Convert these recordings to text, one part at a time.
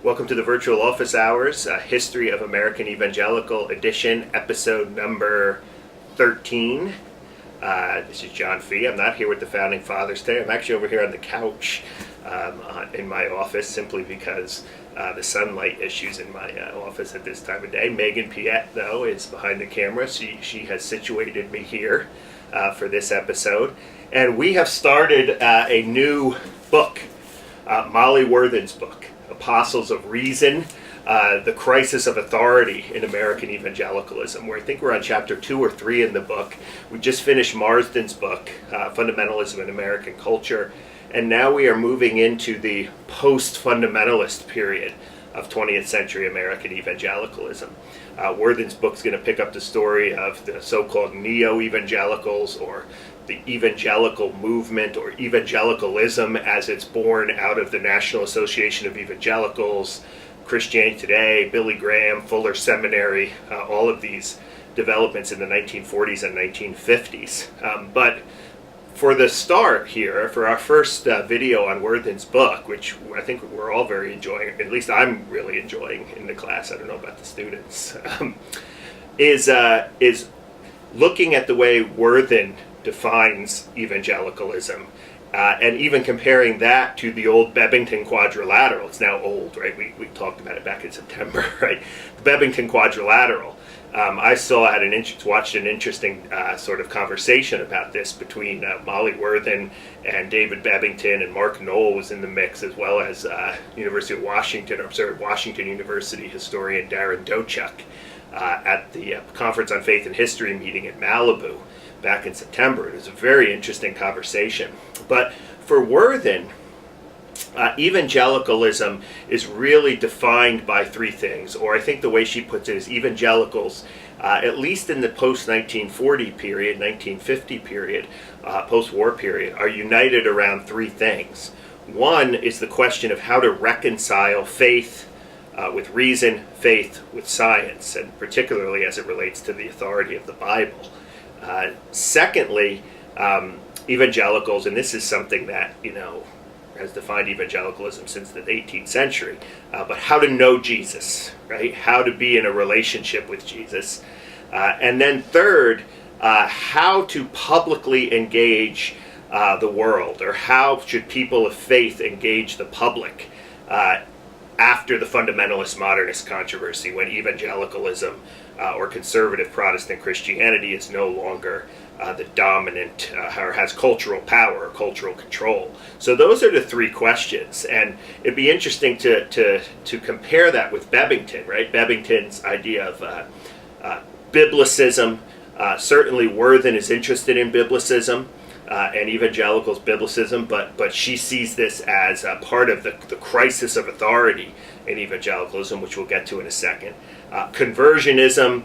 Welcome to the Virtual Office Hours, History of American Evangelical Edition, episode number 13. This is John Fee. I'm not here with the Founding Fathers today. I'm actually over here on the couch in my office simply because the sunlight issues in my office at this time of day. Megan Piet, though, is behind the camera. She has situated me here for this episode. And we have started a new book, Molly Worthen's book, Apostles of Reason, the Crisis of Authority in American Evangelicalism, where I think we're on chapter 2 or 3 in the book. We just finished Marsden's book, Fundamentalism in American Culture, and now we are moving into the post-fundamentalist period of 20th century American evangelicalism. Worthen's book is going to pick up the story of the so-called neo-evangelicals, or the evangelical movement, or evangelicalism as it's born out of the National Association of Evangelicals, Christianity Today, Billy Graham, Fuller Seminary, all of these developments in the 1940s and 1950s. But for the start here, for our first video on Worthen's book, which I think we're all very enjoying, at least I'm really enjoying in the class, I don't know about the students, is looking at the way Worthen defines evangelicalism, and even comparing that to the old Babington quadrilateral. It's now old, right? We talked about it back in September, right? The Babington quadrilateral. I watched an interesting sort of conversation about this between Molly Worthen and David Babington, and Mark Knoll was in the mix, as well as University of Washington, or Washington University historian Darren Dochuk at the Conference on Faith and History meeting in Malibu back in September. It was a very interesting conversation. But for Worthen, evangelicalism is really defined by three things, or I think the way she puts it is evangelicals, at least in the post-1940 period, 1950 period, post-war period, are united around three things. One is the question of how to reconcile faith with reason, faith with science, and particularly as it relates to the authority of the Bible. Secondly, evangelicals, and this is something that, has defined evangelicalism since the 18th century, but how to know Jesus, right? How to be in a relationship with Jesus. And then third, how to publicly engage the world, or how should people of faith engage the public after the fundamentalist modernist controversy, when evangelicalism or conservative Protestant Christianity is no longer the dominant, or has cultural power or cultural control. So those are the three questions, and it'd be interesting to compare that with Babington, right? Babington's idea of biblicism. Certainly Worthen is interested in biblicism, and evangelicals' biblicism, but she sees this as part of the crisis of authority in evangelicalism, which we'll get to in a second. Conversionism,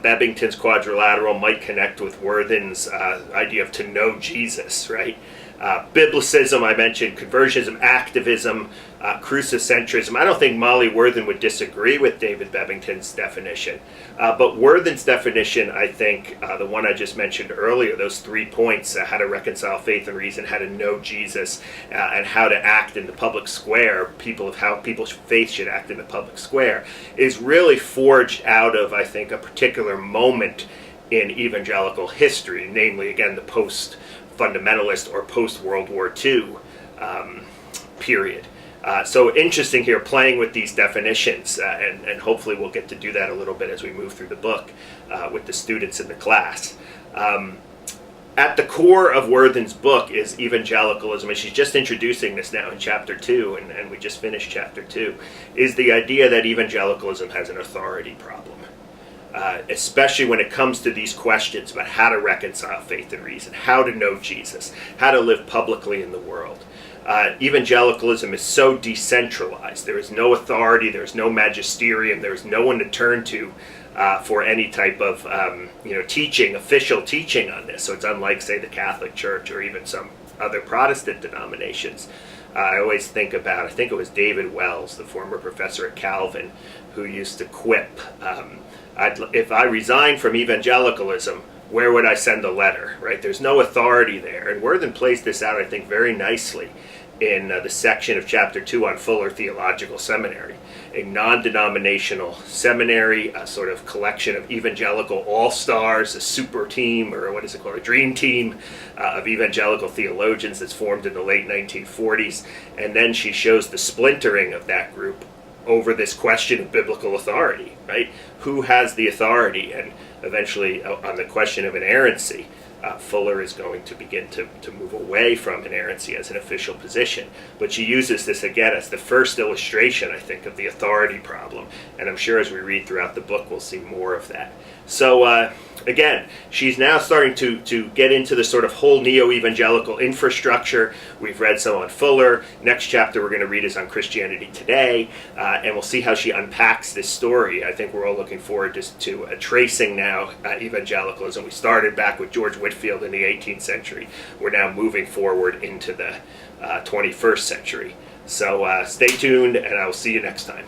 Babington's quadrilateral might connect with Worthen's idea of to know Jesus, right? Biblicism, I mentioned, conversionism, activism, crucicentrism. I don't think Molly Worthen would disagree with David Babington's definition, but Worthen's definition, I think, the one I just mentioned earlier, those 3 points, how to reconcile faith and reason, how to know Jesus, and how to act in the public square, how people's faith should act in the public square, is really forged out of, I think, a particular moment in evangelical history, namely, again, the post-fundamentalist or post-World War II period. So interesting here, playing with these definitions, and hopefully we'll get to do that a little bit as we move through the book with the students in the class. At the core of Worthen's book is evangelicalism, and she's just introducing this now in chapter 2, and we just finished chapter 2, is the idea that evangelicalism has an authority problem. Especially when it comes to these questions about how to reconcile faith and reason, how to know Jesus, how to live publicly in the world. Evangelicalism is so decentralized. There is no authority, there is no magisterium, there is no one to turn to for any type of teaching, official teaching on this. So it's unlike, say, the Catholic Church or even some other Protestant denominations. I always think about, I think it was David Wells, the former professor at Calvin, who used to quip, if I resign from evangelicalism, where would I send a letter, right? There's no authority there. And Worthen plays this out, I think, very nicely in the section of chapter 2 on Fuller Theological Seminary, a non-denominational seminary, a sort of collection of evangelical all-stars, a super team, or what is it called, a dream team of evangelical theologians that's formed in the late 1940s. And then she shows the splintering of that group over this question of biblical authority, right? Who has the authority? And eventually on the question of inerrancy, Fuller is going to begin to move away from inerrancy as an official position. But she uses this again as the first illustration, I think, of the authority problem. And I'm sure as we read throughout the book, we'll see more of that. So again, she's now starting to get into the sort of whole neo-evangelical infrastructure. We've read some on Fuller. Next chapter we're going to read is on Christianity Today, and we'll see how she unpacks this story. I think we're all looking forward to tracing now evangelicalism. We started back with George Whitefield in the 18th century. We're now moving forward into the 21st century. So stay tuned, and I will see you next time.